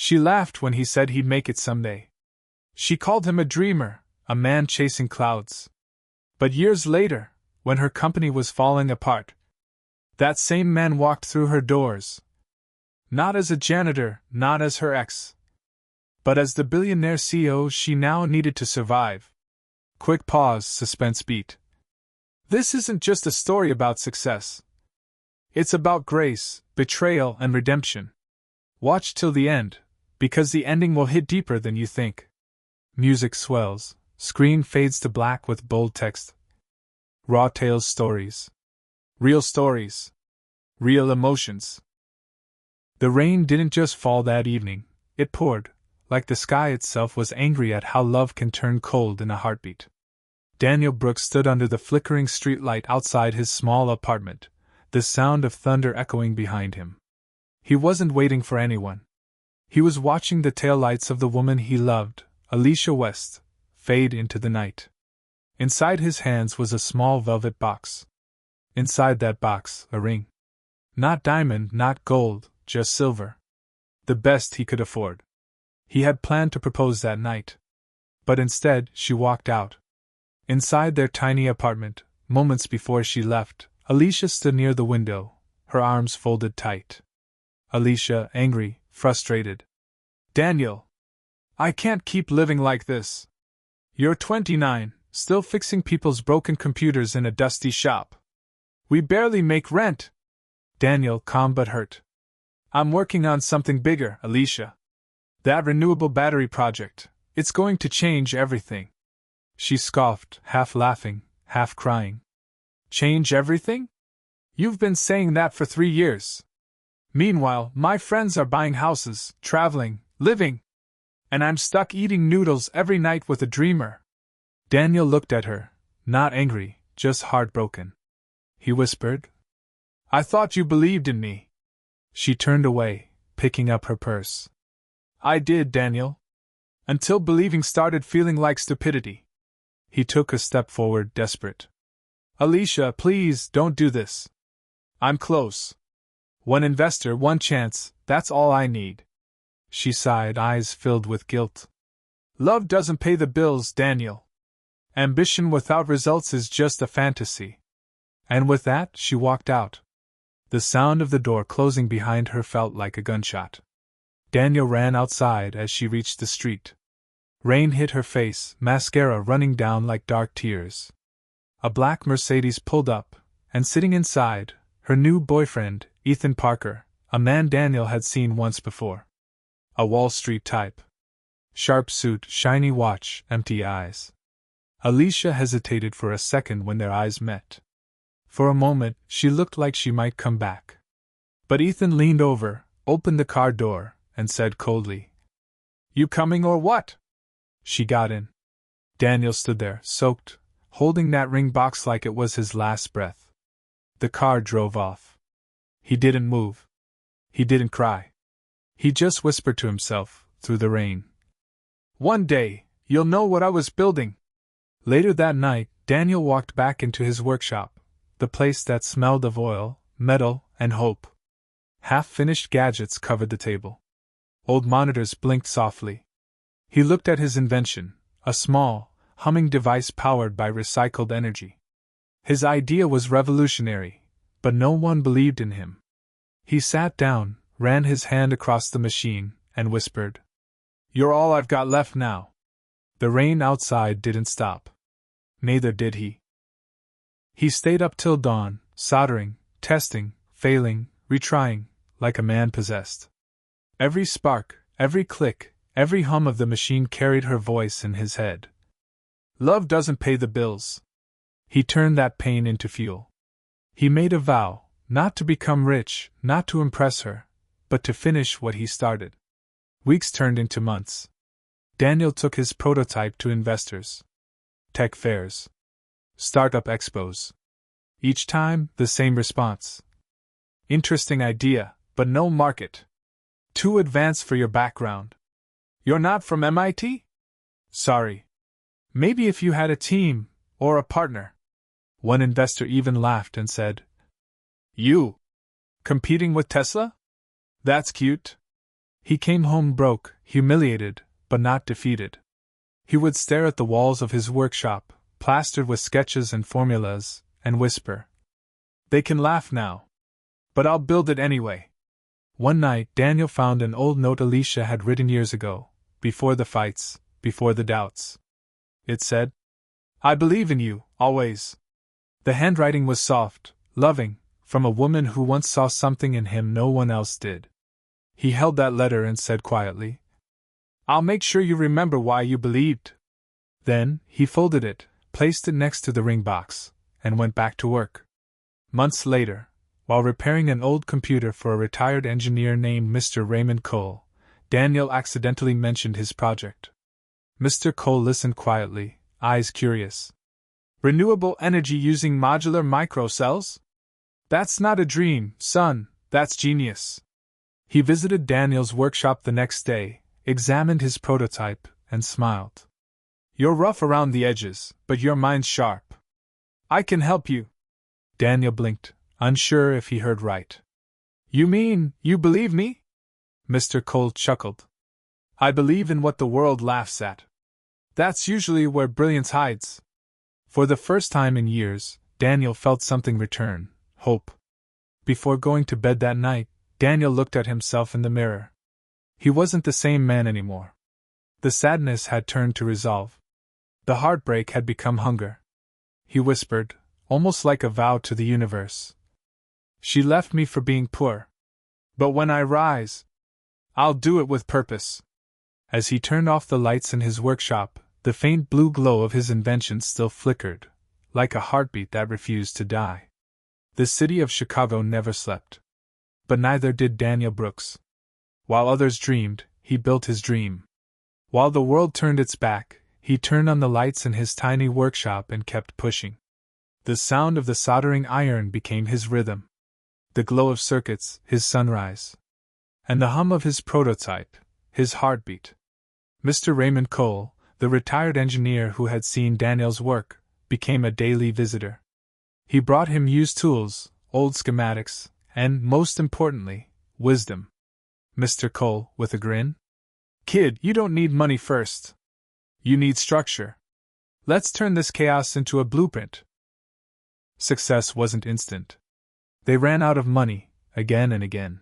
She laughed when he said he'd make it someday. She called him a dreamer, a man chasing clouds. But years later, when her company was falling apart, that same man walked through her doors. Not as a janitor, not as her ex, but as the billionaire CEO she now needed to survive. Quick pause, suspense beat. This isn't just a story about success. It's about grace, betrayal, and redemption. Watch till the end, because the ending will hit deeper than you think. Music swells, screen fades to black with bold text. Raw tales stories. Real stories. Real emotions. The rain didn't just fall that evening, it poured, like the sky itself was angry at how love can turn cold in a heartbeat. Daniel Brooks stood under the flickering streetlight outside his small apartment, the sound of thunder echoing behind him. He wasn't waiting for anyone. He was watching the taillights of the woman he loved, Alicia West, fade into the night. Inside his hands was a small velvet box. Inside that box, a ring. Not diamond, not gold, just silver. The best he could afford. He had planned to propose that night. But instead, she walked out. Inside their tiny apartment, moments before she left, Alicia stood near the window, her arms folded tight. Alicia, angry, frustrated. Daniel! I can't keep living like this. You're 29, still fixing people's broken computers in a dusty shop. We barely make rent. Daniel, calm but hurt. I'm working on something bigger, Alicia. That renewable battery project. It's going to change everything. She scoffed, half laughing, half crying. Change everything? You've been saying that for 3 years. Meanwhile, my friends are buying houses, traveling, living. And I'm stuck eating noodles every night with a dreamer. Daniel looked at her, not angry, just heartbroken. He whispered, I thought you believed in me. She turned away, picking up her purse. I did, Daniel. Until believing started feeling like stupidity. He took a step forward, desperate. Alicia, please, don't do this. I'm close. One investor, one chance, that's all I need. She sighed, eyes filled with guilt. Love doesn't pay the bills, Daniel. Ambition without results is just a fantasy. And with that, she walked out. The sound of the door closing behind her felt like a gunshot. Daniel ran outside as she reached the street. Rain hit her face, mascara running down like dark tears. A black Mercedes pulled up, and sitting inside, her new boyfriend, Ethan Parker, a man Daniel had seen once before. A Wall Street type. Sharp suit, shiny watch, empty eyes. Alicia hesitated for a second when their eyes met. For a moment, she looked like she might come back. But Ethan leaned over, opened the car door, and said coldly, You coming or what? She got in. Daniel stood there, soaked, holding that ring box like it was his last breath. The car drove off. He didn't move. He didn't cry. He just whispered to himself, through the rain. One day, you'll know what I was building. Later that night, Daniel walked back into his workshop, the place that smelled of oil, metal, and hope. Half-finished gadgets covered the table. Old monitors blinked softly. He looked at his invention, a small, humming device powered by recycled energy. His idea was revolutionary, but no one believed in him. He sat down, ran his hand across the machine, and whispered, You're all I've got left now. The rain outside didn't stop. Neither did he. He stayed up till dawn, soldering, testing, failing, retrying, like a man possessed. Every spark, every click, every hum of the machine carried her voice in his head. Love doesn't pay the bills. He turned that pain into fuel. He made a vow, not to become rich, not to impress her, but to finish what he started. Weeks turned into months. Daniel took his prototype to investors. Tech fairs. Startup expos. Each time, the same response. Interesting idea, but no market. Too advanced for your background. You're not from MIT? Sorry. Maybe if you had a team, or a partner. One investor even laughed and said, You? Competing with Tesla? That's cute. He came home broke, humiliated, but not defeated. He would stare at the walls of his workshop, plastered with sketches and formulas, and whisper, "They can laugh now. But I'll build it anyway." One night, Daniel found an old note Alicia had written years ago, before the fights, before the doubts. It said, "I believe in you, always." The handwriting was soft, loving, from a woman who once saw something in him no one else did. He held that letter and said quietly, "I'll make sure you remember why you believed." Then, he folded it, placed it next to the ring box, and went back to work. Months later, while repairing an old computer for a retired engineer named Mr. Raymond Cole, Daniel accidentally mentioned his project. Mr. Cole listened quietly, eyes curious. "Renewable energy using modular microcells? That's not a dream, son, that's genius." He visited Daniel's workshop the next day, examined his prototype, and smiled. "You're rough around the edges, but your mind's sharp. I can help you." Daniel blinked, unsure if he heard right. "You mean, you believe me?" Mr. Cole chuckled. "I believe in what the world laughs at. That's usually where brilliance hides." For the first time in years, Daniel felt something return, hope. Before going to bed that night, Daniel looked at himself in the mirror. He wasn't the same man anymore. The sadness had turned to resolve. The heartbreak had become hunger. He whispered, almost like a vow to the universe, "She left me for being poor. But when I rise, I'll do it with purpose." As he turned off the lights in his workshop, the faint blue glow of his invention still flickered, like a heartbeat that refused to die. The city of Chicago never slept. But neither did Daniel Brooks. While others dreamed, he built his dream. While the world turned its back, he turned on the lights in his tiny workshop and kept pushing. The sound of the soldering iron became his rhythm. The glow of circuits, his sunrise. And the hum of his prototype, his heartbeat. Mr. Raymond Cole, the retired engineer who had seen Daniel's work, became a daily visitor. He brought him used tools, old schematics, and, most importantly, wisdom. Mr. Cole, with a grin, "Kid, you don't need money first. You need structure. Let's turn this chaos into a blueprint." Success wasn't instant. They ran out of money, again and again.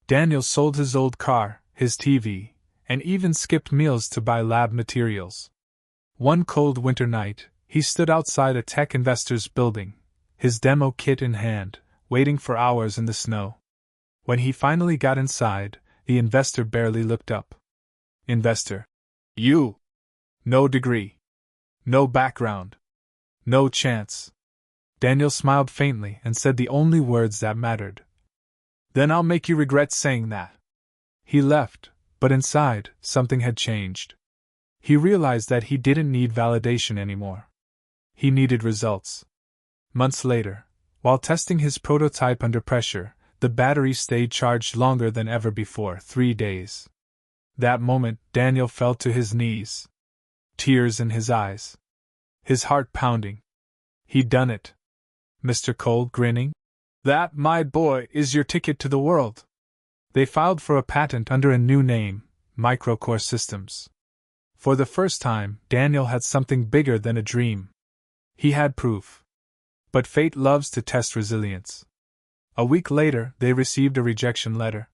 Daniel sold his old car, his TV, and even skipped meals to buy lab materials. One cold winter night, he stood outside a tech investor's building, his demo kit in hand, waiting for hours in the snow. When he finally got inside, the investor barely looked up. "Investor. You. No degree. No background. No chance." Daniel smiled faintly and said the only words that mattered. "Then I'll make you regret saying that." He left, but inside, something had changed. He realized that he didn't need validation anymore. He needed results. Months later, while testing his prototype under pressure, the battery stayed charged longer than ever before, 3 days. That moment, Daniel fell to his knees. Tears in his eyes. His heart pounding. He'd done it. Mr. Cole, grinning. "That, my boy, is your ticket to the world." They filed for a patent under a new name, Microcore Systems. For the first time, Daniel had something bigger than a dream. He had proof. But fate loves to test resilience. A week later, they received a rejection letter.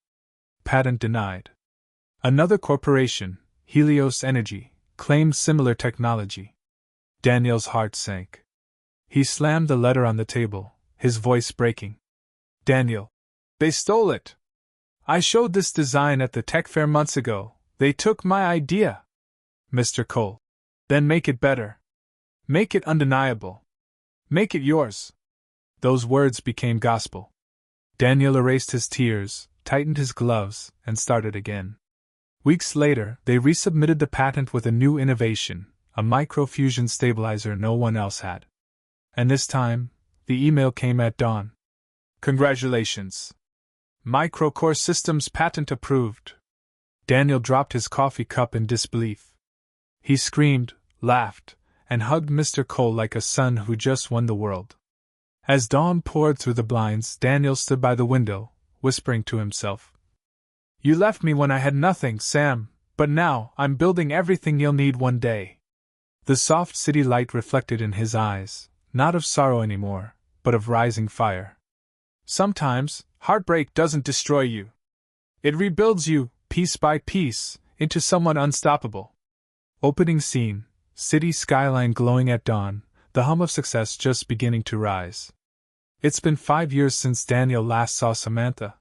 Patent denied. Another corporation, Helios Energy, claimed similar technology. Daniel's heart sank. He slammed the letter on the table, his voice breaking. "Daniel, they stole it. I showed this design at the tech fair months ago. They took my idea." "Mr. Cole, then make it better. Make it undeniable. Make it yours." Those words became gospel. Daniel erased his tears, tightened his gloves, and started again. Weeks later, they resubmitted the patent with a new innovation, a microfusion stabilizer no one else had. And this time, the email came at dawn. "Congratulations. Microcore Systems patent approved." Daniel dropped his coffee cup in disbelief. He screamed, laughed, and hugged Mr. Cole like a son who just won the world. As dawn poured through the blinds, Daniel stood by the window, whispering to himself, You left me when I had nothing, Sam, but now I'm building everything you'll need one day. The soft city light reflected in his eyes, not of sorrow anymore, but of rising fire. Sometimes, heartbreak doesn't destroy you. It rebuilds you, piece by piece, into someone unstoppable. Opening scene, city skyline glowing at dawn, the hum of success just beginning to rise. It's been 5 years since Daniel last saw Samantha.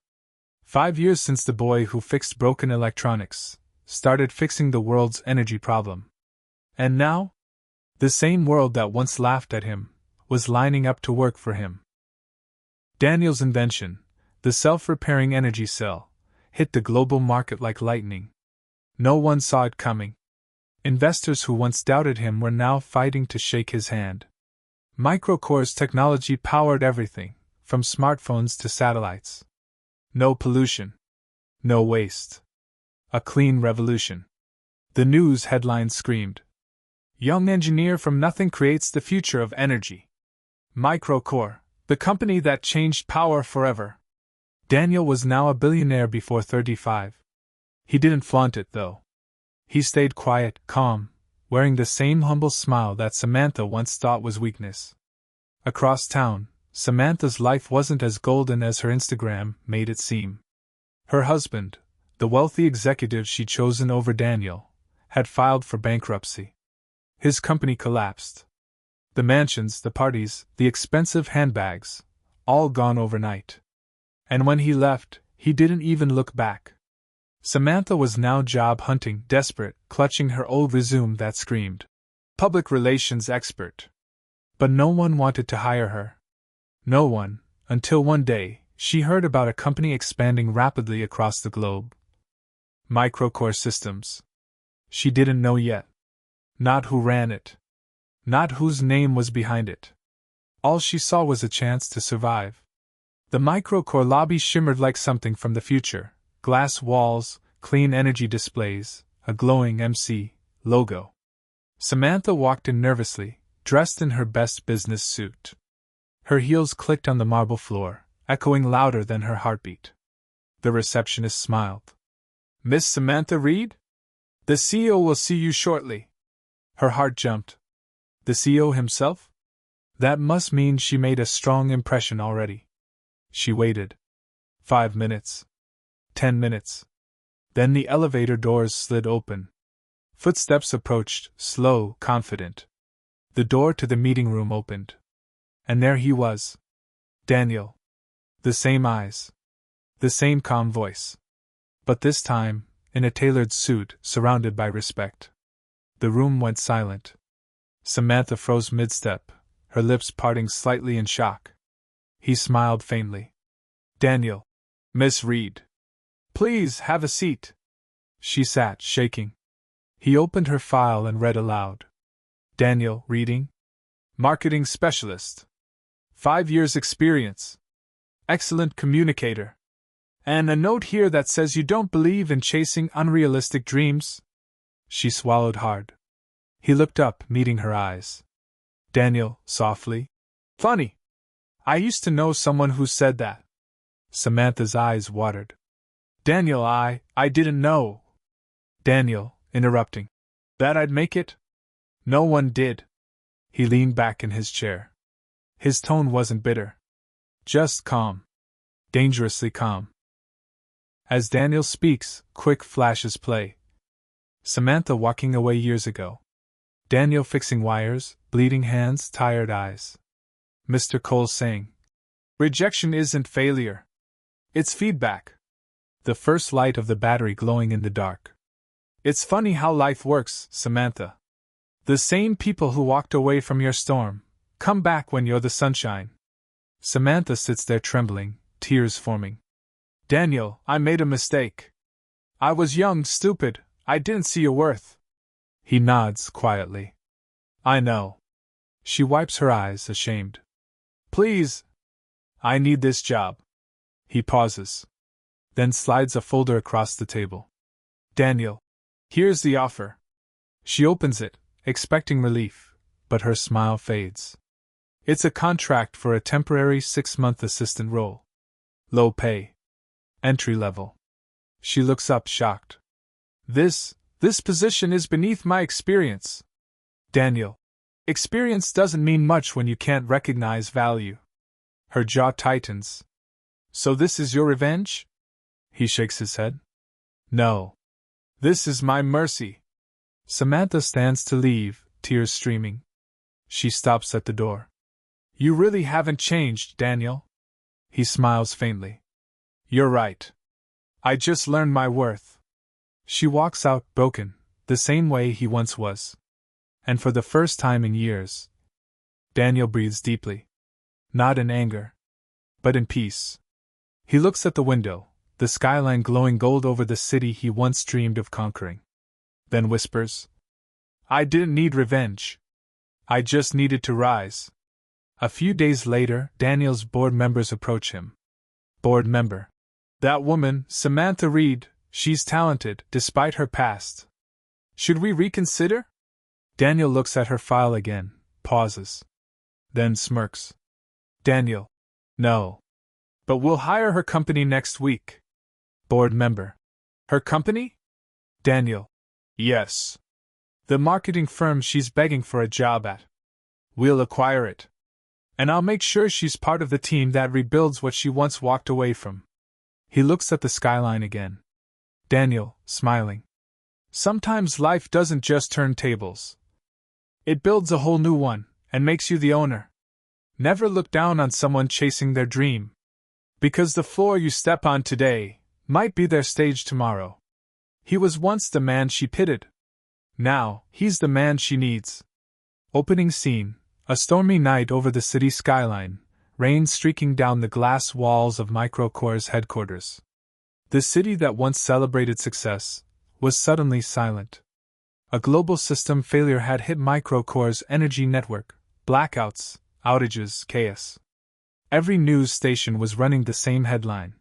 5 years since the boy who fixed broken electronics started fixing the world's energy problem. And now? The same world that once laughed at him was lining up to work for him. Daniel's invention, the self-repairing energy cell, hit the global market like lightning. No one saw it coming. Investors who once doubted him were now fighting to shake his hand. Microcore's technology powered everything, from smartphones to satellites. No pollution. No waste. A clean revolution. The news headlines screamed. Young engineer from nothing creates the future of energy. Microcore, the company that changed power forever. Daniel was now a billionaire before 35. He didn't flaunt it, though. He stayed quiet, calm, wearing the same humble smile that Samantha once thought was weakness. Across town, Samantha's life wasn't as golden as her Instagram made it seem. Her husband, the wealthy executive she'd chosen over Daniel, had filed for bankruptcy. His company collapsed. The mansions, the parties, the expensive handbags, all gone overnight. And when he left, he didn't even look back. Samantha was now job hunting, desperate, clutching her old resume that screamed public relations expert. But no one wanted to hire her. No one, until one day, she heard about a company expanding rapidly across the globe. Microcore Systems. She didn't know yet. Not who ran it. Not whose name was behind it. All she saw was a chance to survive. The Microcore lobby shimmered like something from the future. Glass walls, clean energy displays, a glowing MC logo. Samantha walked in nervously, dressed in her best business suit. Her heels clicked on the marble floor, echoing louder than her heartbeat. The receptionist smiled. Miss Samantha Reed? The CEO will see you shortly. Her heart jumped. The CEO himself? That must mean she made a strong impression already. She waited. 5 minutes. 10 minutes. Then the elevator doors slid open. Footsteps approached, slow, confident. The door to the meeting room opened. And there he was. Daniel. The same eyes. The same calm voice. But this time, in a tailored suit, surrounded by respect. The room went silent. Samantha froze mid-step, her lips parting slightly in shock. He smiled faintly. Daniel. Miss Reed. Please have a seat. She sat, shaking. He opened her file and read aloud. Daniel, reading. Marketing specialist. 5 years experience. Excellent communicator. And a note here that says you don't believe in chasing unrealistic dreams. She swallowed hard. He looked up, meeting her eyes. Daniel, softly. Funny. I used to know someone who said that. Samantha's eyes watered. Daniel, I didn't know. Daniel, interrupting. That I'd make it? No one did. He leaned back in his chair. His tone wasn't bitter. Just calm. Dangerously calm. As Daniel speaks, quick flashes play. Samantha walking away years ago. Daniel fixing wires, bleeding hands, tired eyes. Mr. Cole saying, rejection isn't failure. It's feedback. The first light of the battery glowing in the dark. It's funny how life works, Samantha. The same people who walked away from your storm come back when you're the sunshine. Samantha sits there trembling, tears forming. Daniel, I made a mistake. I was young, stupid, I didn't see your worth. He nods quietly. I know. She wipes her eyes, ashamed. Please. I need this job. He pauses. Then slides a folder across the table. Daniel. Here's the offer. She opens it, expecting relief, but her smile fades. It's a contract for a temporary 6-month assistant role. Low pay. Entry level. She looks up, shocked. This position is beneath my experience. Daniel. Experience doesn't mean much when you can't recognize value. Her jaw tightens. So this is your revenge? He shakes his head. No. This is my mercy. Samantha stands to leave, tears streaming. She stops at the door. You really haven't changed, Daniel. He smiles faintly. You're right. I just learned my worth. She walks out, broken, the same way he once was. And for the first time in years, Daniel breathes deeply. Not in anger, but in peace. He looks at the window, the skyline glowing gold over the city he once dreamed of conquering. Then whispers, I didn't need revenge. I just needed to rise. A few days later, Daniel's board members approach him. Board member. That woman, Samantha Reed, she's talented, despite her past. Should we reconsider? Daniel looks at her file again, pauses. Then smirks. Daniel. No. But we'll hire her company next week. Board member. Her company? Daniel. Yes. The marketing firm she's begging for a job at. We'll acquire it. And I'll make sure she's part of the team that rebuilds what she once walked away from. He looks at the skyline again. Daniel, smiling. Sometimes life doesn't just turn tables. It builds a whole new one, and makes you the owner. Never look down on someone chasing their dream. Because the floor you step on today might be their stage tomorrow. He was once the man she pitied. Now, he's the man she needs. Opening scene, a stormy night over the city skyline, rain streaking down the glass walls of Microcore's headquarters. The city that once celebrated success was suddenly silent. A global system failure had hit Microcore's energy network, blackouts, outages, chaos. Every news station was running the same headline.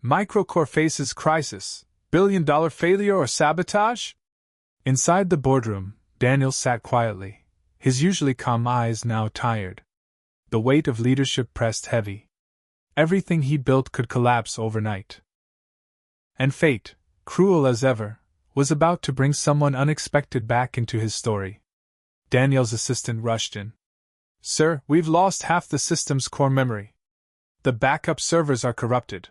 Microcore faces crisis, billion-dollar failure or sabotage? Inside the boardroom, Daniel sat quietly, his usually calm eyes now tired. The weight of leadership pressed heavy. Everything he built could collapse overnight. And fate, cruel as ever, was about to bring someone unexpected back into his story. Daniel's assistant rushed in. Sir, we've lost half the system's core memory. The backup servers are corrupted.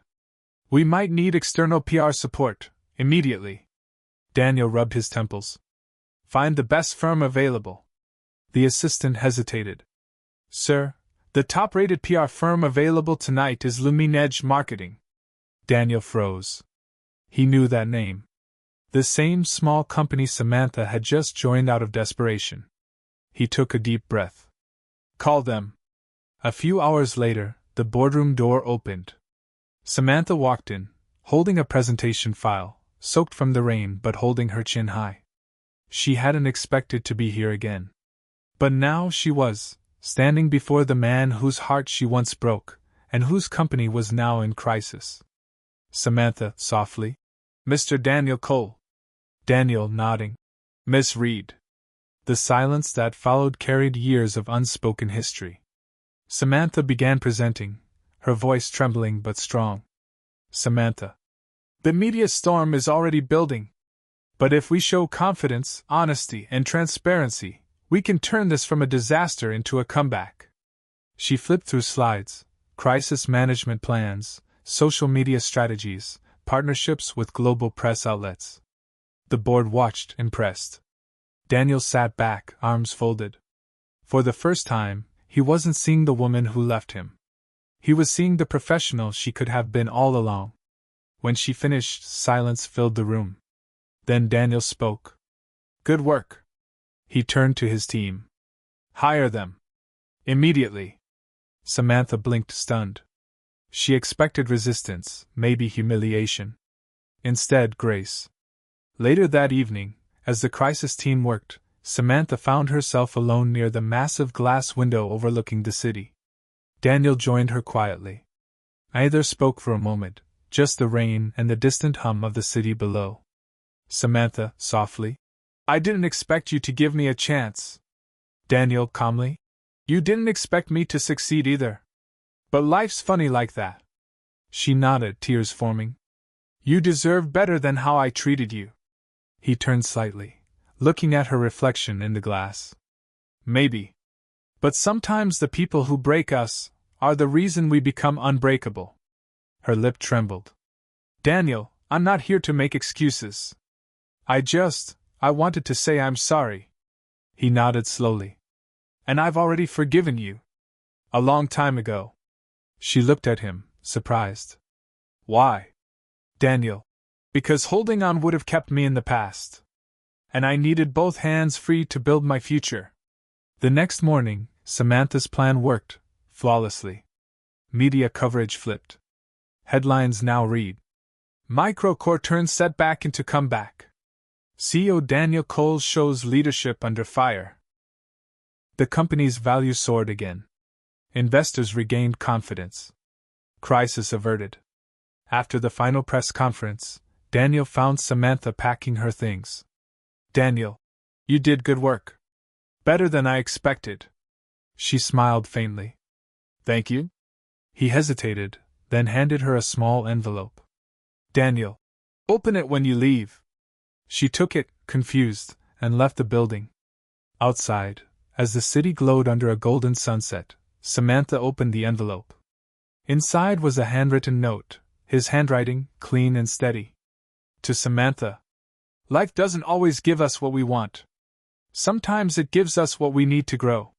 We might need external PR support, immediately. Daniel rubbed his temples. Find the best firm available. The assistant hesitated. Sir, the top-rated PR firm available tonight is Luminedge Marketing. Daniel froze. He knew that name. The same small company Samantha had just joined out of desperation. He took a deep breath. Call them. A few hours later, the boardroom door opened. Samantha walked in, holding a presentation file, soaked from the rain but holding her chin high. She hadn't expected to be here again. But now she was, standing before the man whose heart she once broke, and whose company was now in crisis. Samantha, softly. Mr. Daniel Cole. Daniel, nodding. Miss Reed. The silence that followed carried years of unspoken history. Samantha began presenting, her voice trembling but strong. Samantha. The media storm is already building. But if we show confidence, honesty, and transparency, we can turn this from a disaster into a comeback. She flipped through slides, crisis management plans, social media strategies, partnerships with global press outlets. The board watched, impressed. Daniel sat back, arms folded. For the first time, he wasn't seeing the woman who left him. He was seeing the professional she could have been all along. When she finished, silence filled the room. Then Daniel spoke. Good work. He turned to his team. Hire them. Immediately. Samantha blinked, stunned. She expected resistance, maybe humiliation. Instead, grace. Later that evening, as the crisis team worked, Samantha found herself alone near the massive glass window overlooking the city. Daniel joined her quietly. Neither spoke for a moment, just the rain and the distant hum of the city below. Samantha, softly. I didn't expect you to give me a chance. Daniel, calmly. You didn't expect me to succeed either. But life's funny like that. She nodded, tears forming. You deserve better than how I treated you. He turned slightly, looking at her reflection in the glass. Maybe. But sometimes the people who break us are the reason we become unbreakable. Her lip trembled. Daniel, I'm not here to make excuses. I wanted to say I'm sorry. He nodded slowly. And I've already forgiven you. A long time ago. She looked at him, surprised. Why? Daniel. Because holding on would have kept me in the past. And I needed both hands free to build my future. The next morning, Samantha's plan worked, flawlessly. Media coverage flipped. Headlines now read: Microcore turns setback into comeback. CEO Daniel Coles shows leadership under fire. The company's value soared again. Investors regained confidence. Crisis averted. After the final press conference, Daniel found Samantha packing her things. Daniel, you did good work. Better than I expected. She smiled faintly. Thank you? He hesitated, then handed her a small envelope. Daniel, open it when you leave. She took it, confused, and left the building. Outside, as the city glowed under a golden sunset, Samantha opened the envelope. Inside was a handwritten note, his handwriting clean and steady. To Samantha. Life doesn't always give us what we want. Sometimes it gives us what we need to grow.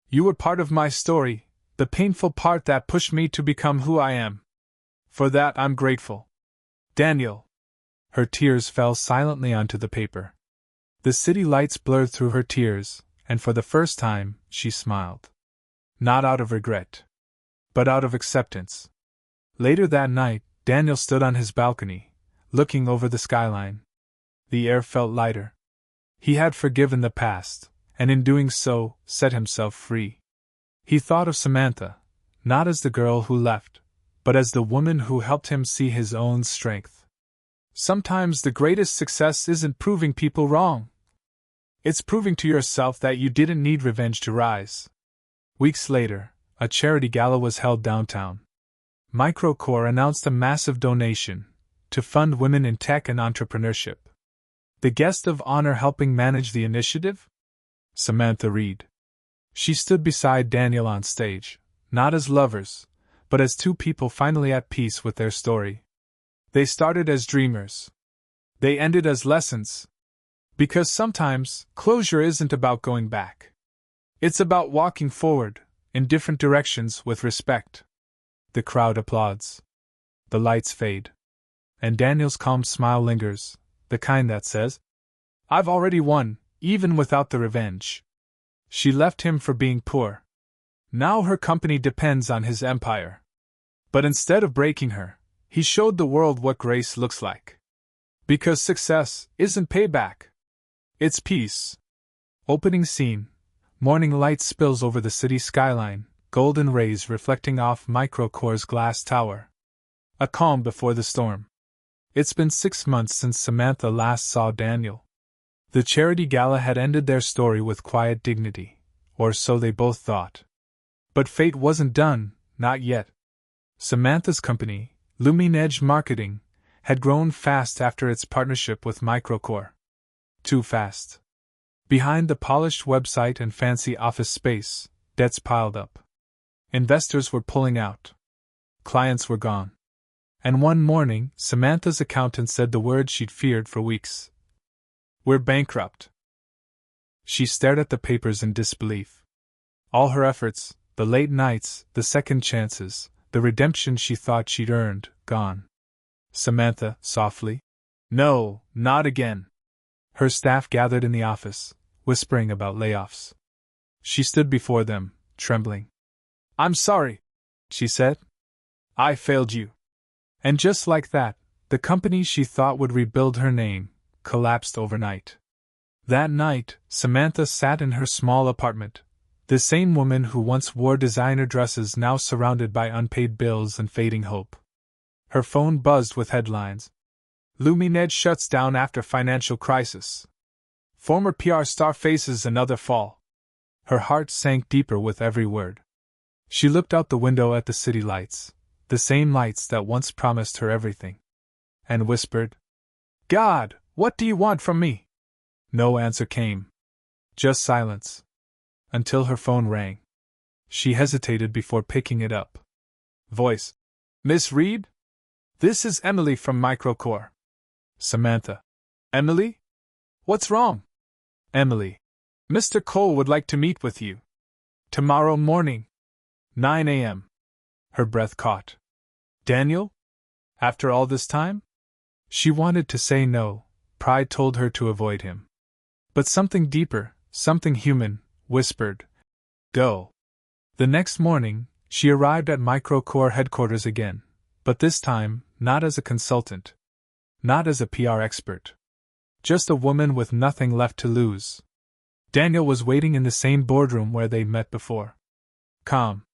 You were part of my story, the painful part that pushed me to become who I am. For that I'm grateful. Daniel. Her tears fell silently onto the paper. The city lights blurred through her tears, and for the first time, she smiled. Not out of regret, but out of acceptance. Later that night, Daniel stood on his balcony, looking over the skyline. The air felt lighter. He had forgiven the past, and in doing so, set himself free. He thought of Samantha, not as the girl who left, but as the woman who helped him see his own strength. Sometimes the greatest success isn't proving people wrong. It's proving to yourself that you didn't need revenge to rise. Weeks later, a charity gala was held downtown. Microcore announced a massive donation to fund women in tech and entrepreneurship. The guest of honor helping manage the initiative? Samantha Reed. She stood beside Daniel on stage, not as lovers, but as two people finally at peace with their story. They started as dreamers. They ended as lessons. Because sometimes, closure isn't about going back. It's about walking forward, in different directions with respect. The crowd applauds. The lights fade. And Daniel's calm smile lingers, the kind that says, I've already won, even without the revenge. She left him for being poor. Now her company depends on his empire. But instead of breaking her, he showed the world what grace looks like. Because success isn't payback. It's peace. Opening scene. Morning light spills over the city skyline, golden rays reflecting off Microcore's glass tower. A calm before the storm. It's been 6 months since Samantha last saw Daniel. The charity gala had ended their story with quiet dignity, or so they both thought. But fate wasn't done, not yet. Samantha's company, Edge Marketing, had grown fast after its partnership with Microcore. Too fast. Behind the polished website and fancy office space, debts piled up. Investors were pulling out. Clients were gone. And one morning, Samantha's accountant said the word she'd feared for weeks. We're bankrupt. She stared at the papers in disbelief. All her efforts, the late nights, the second chances, the redemption she thought she'd earned, gone. Samantha, softly. No, not again. Her staff gathered in the office, whispering about layoffs. She stood before them, trembling. I'm sorry, she said. I failed you. And just like that, the company she thought would rebuild her name collapsed overnight. That night, Samantha sat in her small apartment, the same woman who once wore designer dresses now surrounded by unpaid bills and fading hope. Her phone buzzed with headlines. Edge shuts down after financial crisis. Former PR star faces another fall. Her heart sank deeper with every word. She looked out the window at the city lights, the same lights that once promised her everything. and whispered, "God, what do you want from me?" No answer came. Just silence. Until her phone rang. She hesitated before picking it up. Voice: "Miss Reed? This is Emily from Microcore." Samantha: "Emily? What's wrong?" Emily: "Mr. Cole would like to meet with you. Tomorrow morning. 9 a.m. Her breath caught. Daniel? After all this time? She wanted to say no, pride told her to avoid him. But something deeper, something human, whispered, "Go." The next morning, she arrived at Microcore headquarters again, but this time, not as a consultant. Not as a PR expert. Just a woman with nothing left to lose. Daniel was waiting in the same boardroom where they'd met before. Calm.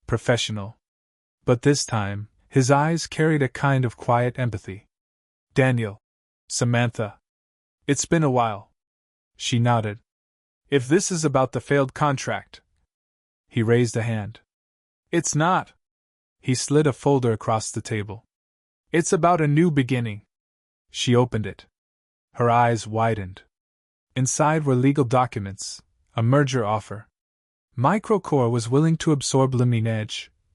Professional. But this time, his eyes carried a kind of quiet empathy. "Daniel. Samantha. It's been a while." She nodded. "If this is about the failed contract." He raised a hand. "It's not." He slid a folder across the table. "It's about a new beginning." She opened it. Her eyes widened. Inside were legal documents, a merger offer. Microcore was willing to absorb Billionaire,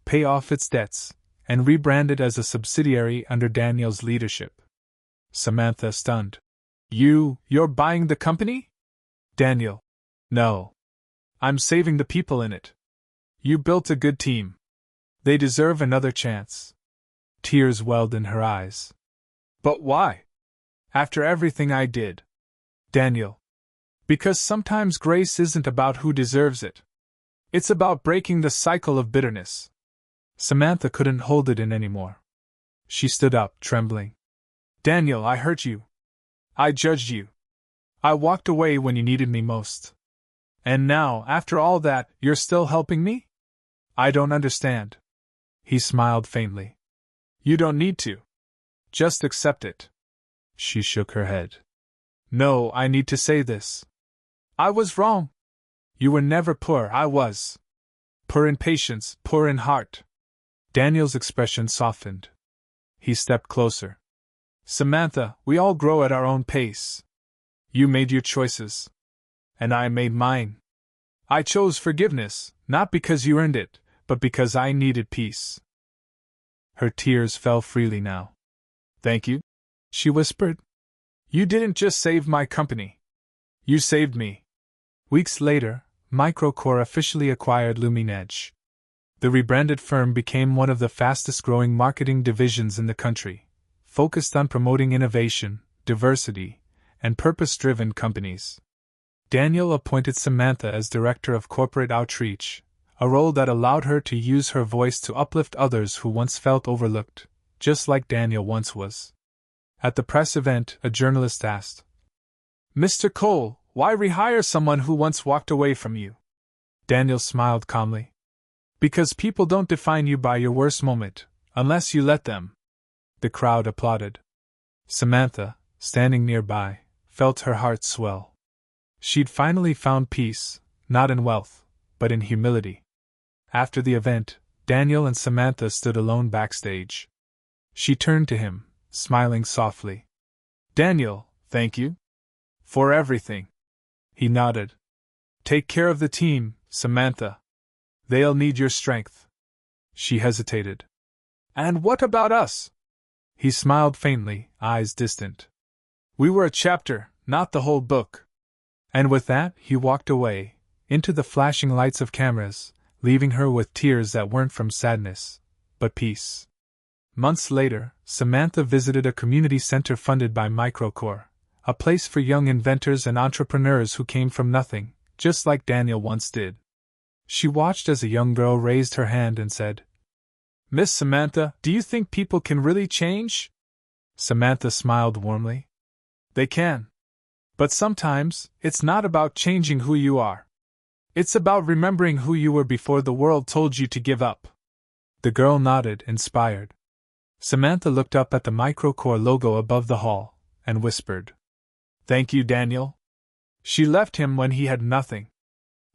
pay off its debts, and rebrand it as a subsidiary under Daniel's leadership. Samantha stunned. You're buying the company?" Daniel: "No. I'm saving the people in it. You built a good team. They deserve another chance." Tears welled in her eyes. "But why? After everything I did." Daniel: "Because sometimes grace isn't about who deserves it. It's about breaking the cycle of bitterness." Samantha couldn't hold it in anymore. She stood up, trembling. "Daniel, I hurt you. I judged you. I walked away when you needed me most. And now, after all that, you're still helping me? I don't understand." He smiled faintly. "You don't need to. Just accept it." She shook her head. "No, I need to say this. I was wrong. You were never poor, I was. Poor in patience, poor in heart." Daniel's expression softened. He stepped closer. "Samantha, we all grow at our own pace. You made your choices. And I made mine. I chose forgiveness, not because you earned it, but because I needed peace." Her tears fell freely now. "Thank you," she whispered. "You didn't just save my company. You saved me." Weeks later, Microcore officially acquired Billionaire. The rebranded firm became one of the fastest-growing marketing divisions in the country, focused on promoting innovation, diversity, and purpose-driven companies. Daniel appointed Samantha as Director of Corporate Outreach, a role that allowed her to use her voice to uplift others who once felt overlooked, just like Daniel once was. At the press event, a journalist asked, "Mr. Cole, why rehire someone who once walked away from you?" Daniel smiled calmly. "Because people don't define you by your worst moment, unless you let them." The crowd applauded. Samantha, standing nearby, felt her heart swell. She'd finally found peace, not in wealth, but in humility. After the event, Daniel and Samantha stood alone backstage. She turned to him, smiling softly. "Daniel, thank you for everything." He nodded. "Take care of the team, Samantha. They'll need your strength." She hesitated. "And what about us?" He smiled faintly, eyes distant. "We were a chapter, not the whole book." And with that, he walked away, into the flashing lights of cameras, leaving her with tears that weren't from sadness, but peace. Months later, Samantha visited a community center funded by Microcore, a place for young inventors and entrepreneurs who came from nothing, just like Daniel once did. She watched as a young girl raised her hand and said, "Miss Samantha, do you think people can really change?" Samantha smiled warmly. "They can. But sometimes, it's not about changing who you are. It's about remembering who you were before the world told you to give up." The girl nodded, inspired. Samantha looked up at the Microcore logo above the hall, and whispered, "Thank you, Daniel." She left him when he had nothing.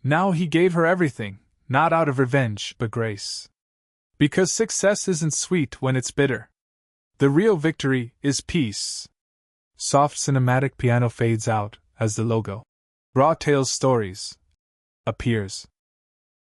Now he gave her everything, not out of revenge, but grace. Because success isn't sweet when it's bitter. The real victory is peace. Soft cinematic piano fades out as the logo, Raw Tales Stories, appears.